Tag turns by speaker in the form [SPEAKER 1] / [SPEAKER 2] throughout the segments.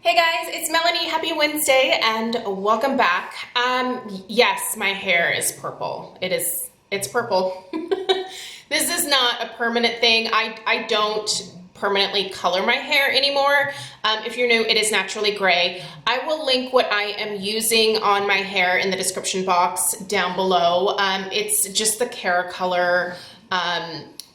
[SPEAKER 1] Hey guys, it's Melanie. Happy Wednesday and welcome back. Yes, my hair is purple. It's purple. This is not a permanent thing. I don't permanently color my hair anymore. If you're new, it is naturally gray. I will link what I am using on my hair in the description box down below. It's just the Color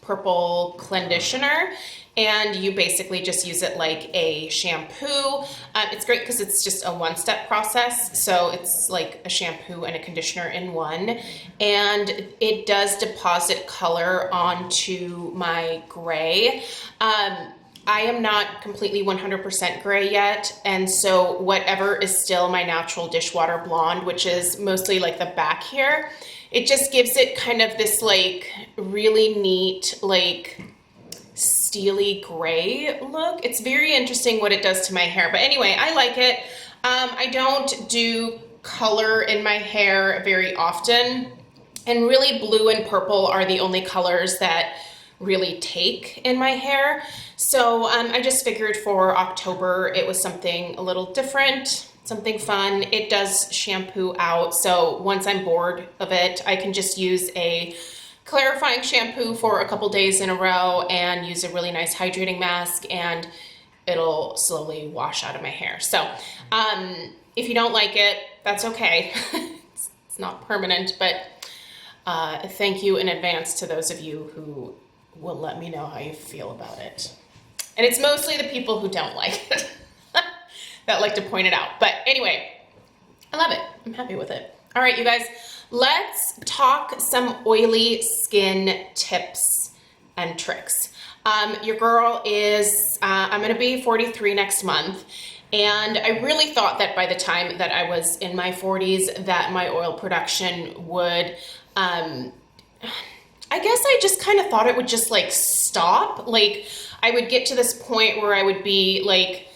[SPEAKER 1] purple conditioner, and you basically just use it like a shampoo. It's great because it's just a one-step process, so it's like a shampoo and a conditioner in one, and it does deposit color onto my gray. I am not completely 100% gray yet, and so whatever is still my natural dishwater blonde, which is mostly like the back here, it just gives it kind of this like really neat like steely gray look. It's very interesting what it does to my hair, but anyway, I like it. I don't do color in my hair very often, and really blue and purple are the only colors that really take in my hair. So I just figured for October it was something a little different, something fun. It does shampoo out, so once I'm bored of it, I can just use a clarifying shampoo for a couple days in a row and use a really nice hydrating mask, and it'll slowly wash out of my hair. So if you don't like it, that's okay. It's not permanent, but thank you in advance to those of you who will let me know how you feel about it. And it's mostly the people who don't like it that like to point it out. But anyway, I love it. I'm happy with it. All right, you guys, let's talk some oily skin tips and tricks. Your girl is, I'm gonna be 43 next month, and I really thought that by the time that I was in my 40s that my oil production would, I guess I just kind of thought it would just like stop. Like I would get to this point where I would be like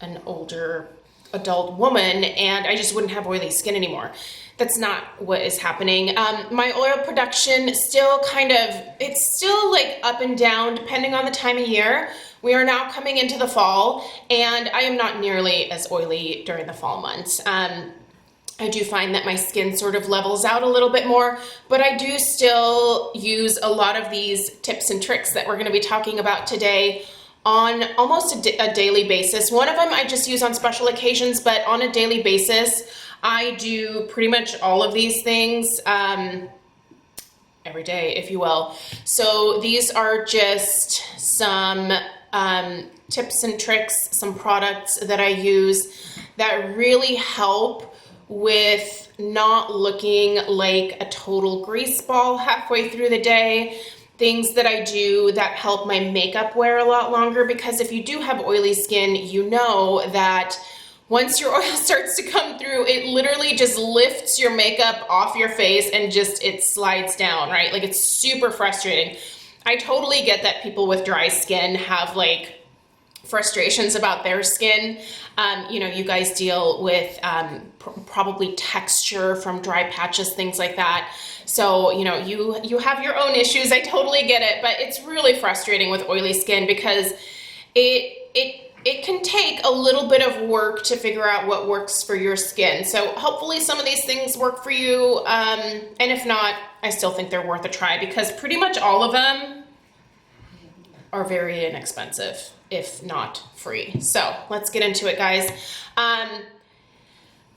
[SPEAKER 1] an older adult woman and I just wouldn't have oily skin anymore. That's not what is happening. My oil production still it's still like up and down depending on the time of year. We are now coming into the fall, and I am not nearly as oily during the fall months. I do find that my skin sort of levels out a little bit more, but I do still use a lot of these tips and tricks that we're gonna be talking about today on almost a daily basis. One of them I just use on special occasions, but on a daily basis, I do pretty much all of these things every day, if you will. So these are just some tips and tricks, some products that I use that really help with not looking like a total grease ball halfway through the day. Things that I do that help my makeup wear a lot longer, because if you do have oily skin, you know that once your oil starts to come through, it literally just lifts your makeup off your face and just it slides down, right? Like it's super frustrating. I totally get that people with dry skin have like frustrations about their skin. You know, you guys deal with probably texture from dry patches, things like that. So, you know, you have your own issues. I totally get it, but it's really frustrating with oily skin because it can take a little bit of work to figure out what works for your skin. So hopefully some of these things work for you. And if not, I still think they're worth a try because pretty much all of them are very inexpensive, if not free. So let's get into it, guys.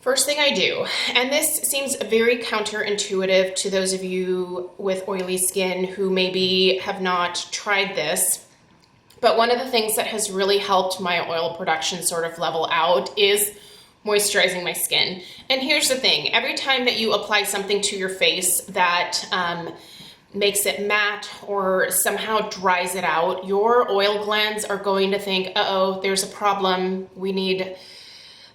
[SPEAKER 1] First thing I do, and this seems very counterintuitive to those of you with oily skin who maybe have not tried this, but one of the things that has really helped my oil production sort of level out is moisturizing my skin. And here's the thing, every time that you apply something to your face that makes it matte or somehow dries it out, your oil glands are going to think, uh-oh, there's a problem.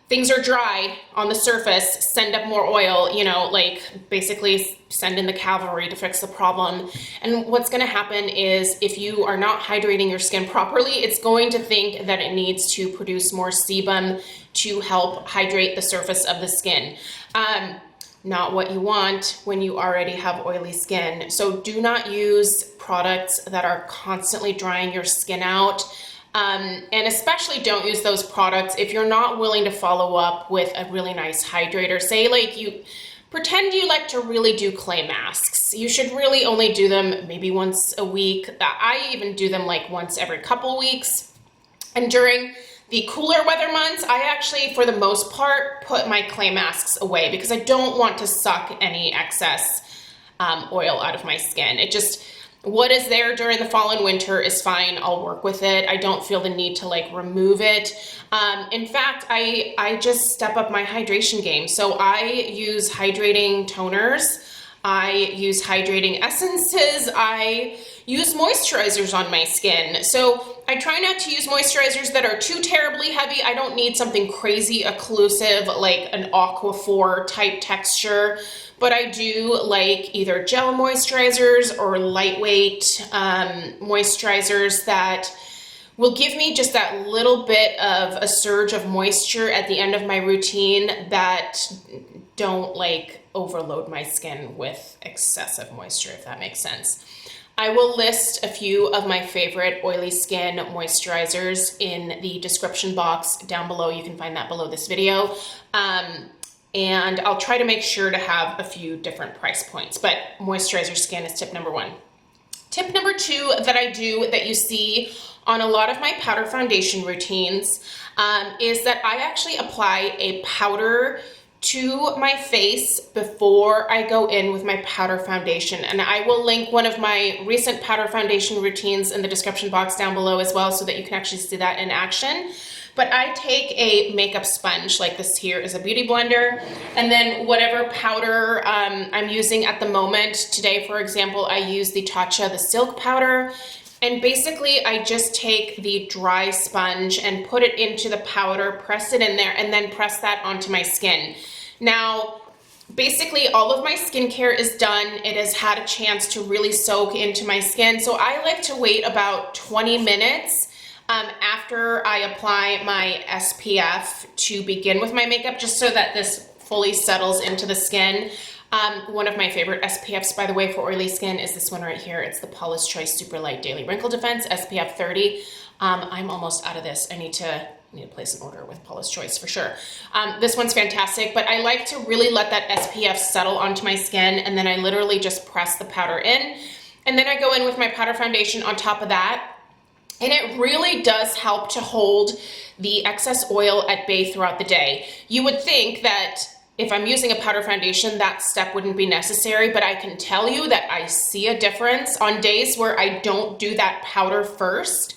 [SPEAKER 1] Things are dry on the surface, send up more oil, you know, like basically send in the cavalry to fix the problem. And what's gonna happen is if you are not hydrating your skin properly, it's going to think that it needs to produce more sebum to help hydrate the surface of the skin. Not what you want when you already have oily skin. So do not use products that are constantly drying your skin out. And especially don't use those products if you're not willing to follow up with a really nice hydrator. Say like pretend you like to really do clay masks. You should really only do them maybe once a week. I even do them like once every couple weeks. And during the cooler weather months, I actually, for the most part, put my clay masks away because I don't want to suck any excess oil out of my skin. What is there during the fall and winter is fine. I'll work with it. I don't feel the need to like remove it. In fact, I just step up my hydration game. So I use hydrating toners. I use hydrating essences. I use moisturizers on my skin. So I try not to use moisturizers that are too terribly heavy. I don't need something crazy occlusive like an Aquaphor type texture, but I do like either gel moisturizers or lightweight moisturizers that will give me just that little bit of a surge of moisture at the end of my routine that don't like overload my skin with excessive moisture, if that makes sense. I will list a few of my favorite oily skin moisturizers in the description box down below. You can find that below this video. And I'll try to make sure to have a few different price points, but moisturizer skin is tip number one. Tip number two that I do that you see on a lot of my powder foundation routines is that I actually apply a powder to my face before I go in with my powder foundation. And I will link one of my recent powder foundation routines in the description box down below as well so that you can actually see that in action. But I take a makeup sponge, like this here is a beauty blender, and then whatever powder I'm using at the moment. Today, for example, I use the Tatcha, the silk powder. And basically I just take the dry sponge and put it into the powder, press it in there, and then press that onto my skin. Now, basically all of my skincare is done. It has had a chance to really soak into my skin. So I like to wait about 20 minutes after I apply my SPF to begin with my makeup, just so that this fully settles into the skin. One of my favorite SPFs, by the way, for oily skin is this one right here. It's the Paula's Choice Super Light Daily Wrinkle Defense SPF 30. I'm almost out of this. I need to place an order with Paula's Choice for sure. This one's fantastic, but I like to really let that SPF settle onto my skin, and then I literally just press the powder in, and then I go in with my powder foundation on top of that. And it really does help to hold the excess oil at bay throughout the day. You would think that if I'm using a powder foundation, that step wouldn't be necessary, but I can tell you that I see a difference on days where I don't do that powder first,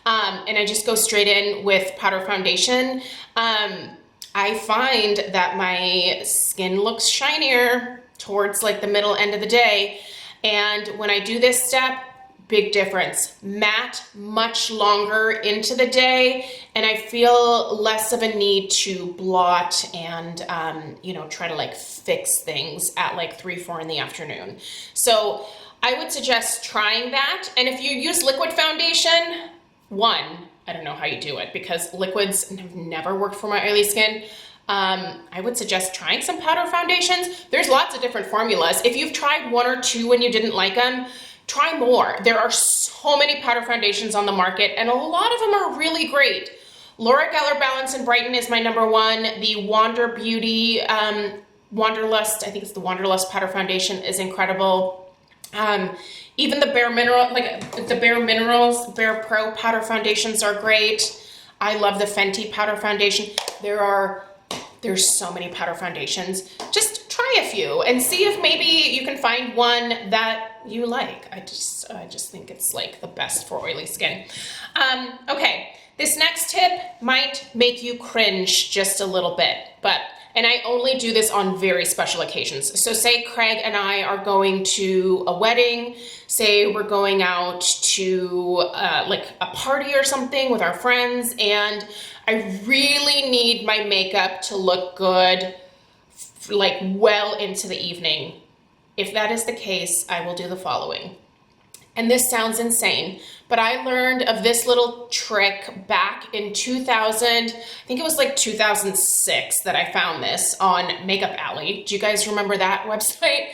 [SPEAKER 1] and I just go straight in with powder foundation. I find that my skin looks shinier towards like the middle end of the day, and when I do this step, big difference. Matte much longer into the day, and I feel less of a need to blot and try to like fix things at like 3, 4 in the afternoon. So I would suggest trying that. And if you use liquid foundation, I don't know how you do it because liquids have never worked for my oily skin. I would suggest trying some powder foundations. There's lots of different formulas. If you've tried 1 or 2 and you didn't like them, try more. There are so many powder foundations on the market, and a lot of them are really great. Laura Geller Balance and Brighten is my number one. The Wander Beauty Wanderlust, I think it's the Wanderlust powder foundation, is incredible. Even the Bare Minerals, Bare Pro powder foundations are great. I love the Fenty powder foundation. There's so many powder foundations. Just try a few and see if maybe you can find one that you like. I just think it's like the best for oily skin. Okay, this next tip might make you cringe just a little bit, and I only do this on very special occasions. So say Craig and I are going to a wedding, say we're going out to like a party or something with our friends, and I really need my makeup to look good like well into the evening. If that is the case, I will do the following. And this sounds insane, but I learned of this little trick back in 2000, I think it was like 2006 that I found this on Makeup Alley. Do you guys remember that website?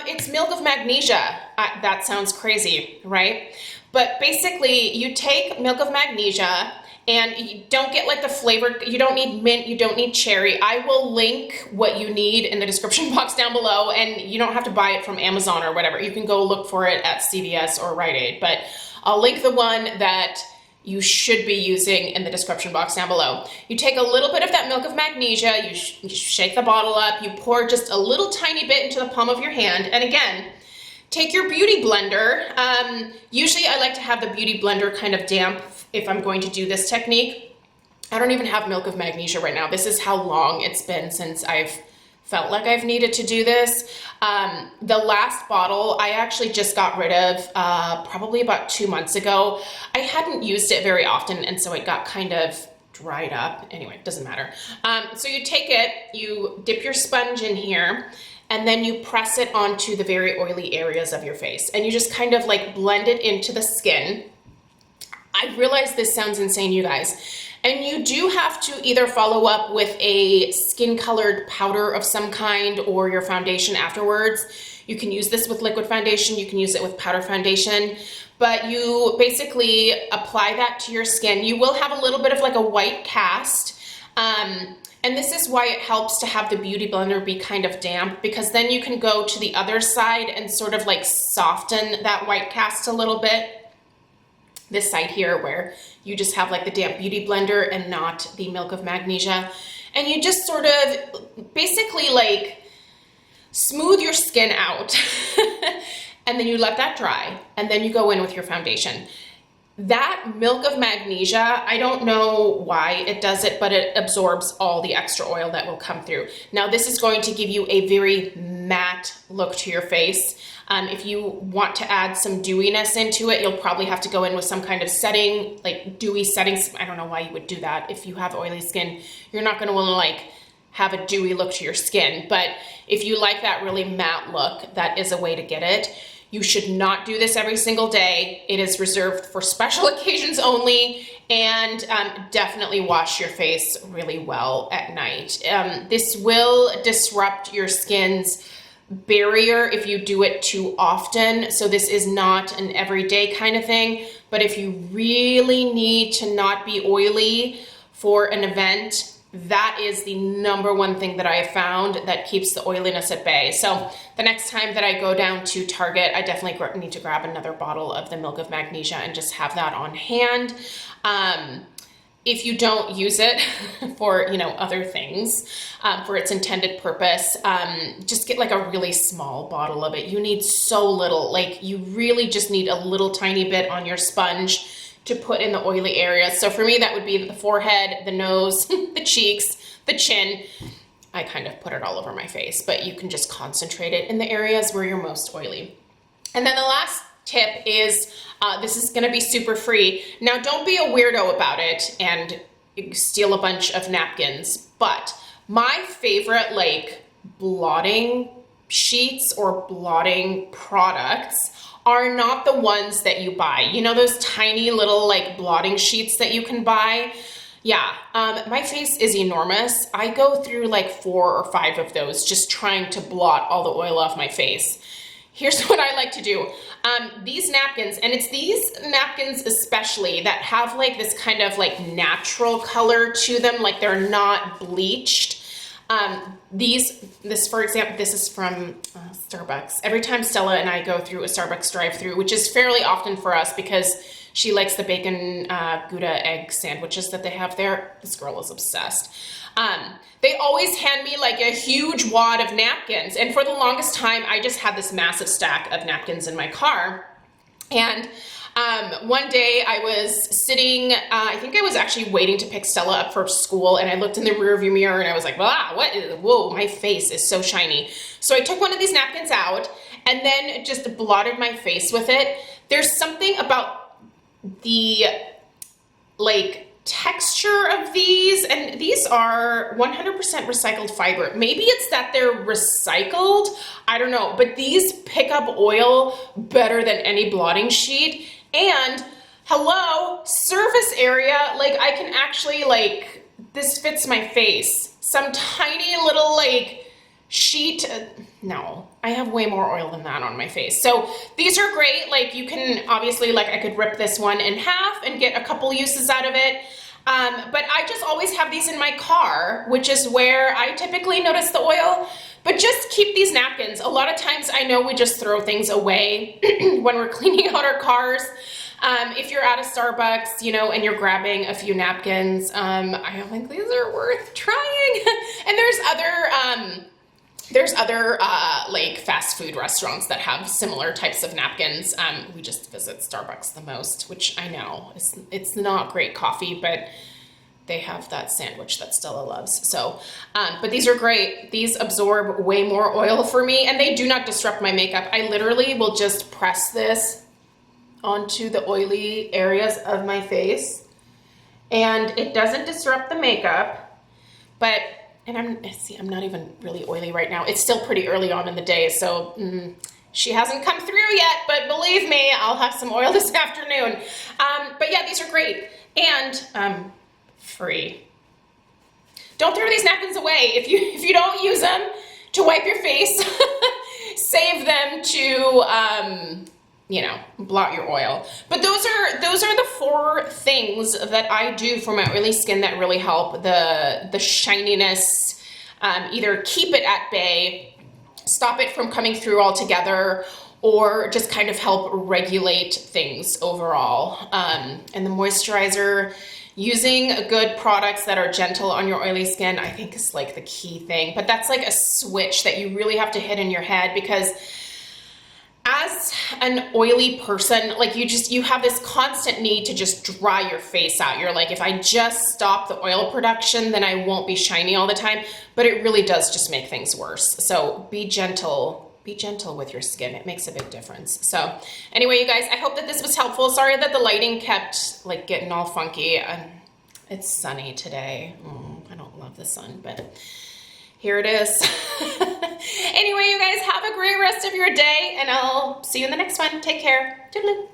[SPEAKER 1] It's milk of magnesia. That sounds crazy, right? But basically, you take milk of magnesia, and you don't get like the flavor, you don't need mint, you don't need cherry. I will link what you need in the description box down below, and you don't have to buy it from Amazon or whatever. You can go look for it at CVS or Rite Aid, but I'll link the one that you should be using in the description box down below. You take a little bit of that milk of magnesia, you shake the bottle up, you pour just a little tiny bit into the palm of your hand, and again, take your beauty blender. Usually I like to have the beauty blender kind of damp if I'm going to do this technique. I don't even have milk of magnesia right now. This is how long it's been since I've felt like I've needed to do this. The last bottle I actually just got rid of probably about 2 months ago. I hadn't used it very often, and so it got kind of dried up. Anyway, it doesn't matter. So you take it, you dip your sponge in here, and then you press it onto the very oily areas of your face. And you just kind of like blend it into the skin. I realize this sounds insane, you guys. And you do have to either follow up with a skin colored powder of some kind or your foundation afterwards. You can use this with liquid foundation, you can use it with powder foundation, but you basically apply that to your skin. You will have a little bit of like a white cast. And this is why it helps to have the beauty blender be kind of damp, because then you can go to the other side and sort of like soften that white cast a little bit. This side here where you just have like the damp beauty blender and not the milk of magnesia. And you just sort of basically like smooth your skin out and then you let that dry and then you go in with your foundation. That milk of magnesia, I don't know why it does it, but it absorbs all the extra oil that will come through. Now this is going to give you a very matte look to your face. If you want to add some dewiness into it, you'll probably have to go in with some kind of setting, like dewy settings. I don't know why you would do that. If you have oily skin, you're not gonna wanna like have a dewy look to your skin. But if you like that really matte look, that is a way to get it. You should not do this every single day. It is reserved for special occasions only, and definitely wash your face really well at night. This will disrupt your skin's barrier if you do it too often. So this is not an everyday kind of thing, but if you really need to not be oily for an event, that is the #1 thing that I have found that keeps the oiliness at bay. So the next time that I go down to Target, I definitely need to grab another bottle of the milk of magnesia and just have that on hand. If you don't use it for, you know, other things, for its intended purpose, just get like a really small bottle of it. You need so little, like you really just need a little tiny bit on your sponge to put in the oily areas. So for me, that would be the forehead, the nose, the cheeks, the chin. I kind of put it all over my face, but you can just concentrate it in the areas where you're most oily. And then the last tip is, this is gonna be super free. Now don't be a weirdo about it and steal a bunch of napkins, but my favorite like blotting sheets or blotting products are not the ones that you buy. You know those tiny little like blotting sheets that you can buy? Yeah, my face is enormous. I go through like 4 or 5 of those just trying to blot all the oil off my face. Here's what I like to do. These napkins, and it's these napkins especially that have like this kind of like natural color to them, like they're not bleached. For example, this is from Starbucks. Every time Stella and I go through a Starbucks drive-through, which is fairly often for us because she likes the bacon Gouda egg sandwiches that they have there. This girl is obsessed. They always hand me like a huge wad of napkins. And for the longest time, I just had this massive stack of napkins in my car. And one day I was sitting, I think I was actually waiting to pick Stella up for school, and I looked in the rearview mirror and I was like, wow, whoa, my face is so shiny. So I took one of these napkins out and then just blotted my face with it. There's something about the like texture of these, and these are 100% recycled fiber. Maybe it's that they're recycled, I don't know, but these pick up oil better than any blotting sheet. And hello, surface area, like I can actually like, this fits my face. Some tiny little like sheet. No, I have way more oil than that on my face. So these are great. Like you can obviously, like I could rip this one in half and get a couple uses out of it. But I just always have these in my car, which is where I typically notice the oil. But just keep these napkins. A lot of times I know we just throw things away when we're cleaning out our cars. If you're at a Starbucks, you know, and you're grabbing a few napkins, I think these are worth trying. And there's other like fast food restaurants that have similar types of napkins. We just visit Starbucks the most, which I know it's not great coffee, but they have that sandwich that Stella loves. So, but these are great. These absorb way more oil for me, and they do not disrupt my makeup. I literally will just press this onto the oily areas of my face, and it doesn't disrupt the makeup. But, and I'm not even really oily right now. It's still pretty early on in the day, so she hasn't come through yet, but believe me, I'll have some oil this afternoon. But yeah, these are great, and free. Don't throw these napkins away. If you don't use them to wipe your face, save them to you know, blot your oil. But those are the 4 things that I do for my oily skin that really help the shininess, either keep it at bay, stop it from coming through altogether, or just kind of help regulate things overall. And the moisturizer, using good products that are gentle on your oily skin, I think is like the key thing. But that's like a switch that you really have to hit in your head, because as an oily person, like you have this constant need to just dry your face out. You're like, if I just stop the oil production, then I won't be shiny all the time. But it really does just make things worse. So be gentle with your skin. It makes a big difference. So anyway, you guys, I hope that this was helpful. Sorry that the lighting kept like getting all funky. It's sunny today. I don't love the sun, but here it is. Anyway, you guys, have a great rest of your day, and I'll see you in the next one. Take care. Toodaloo.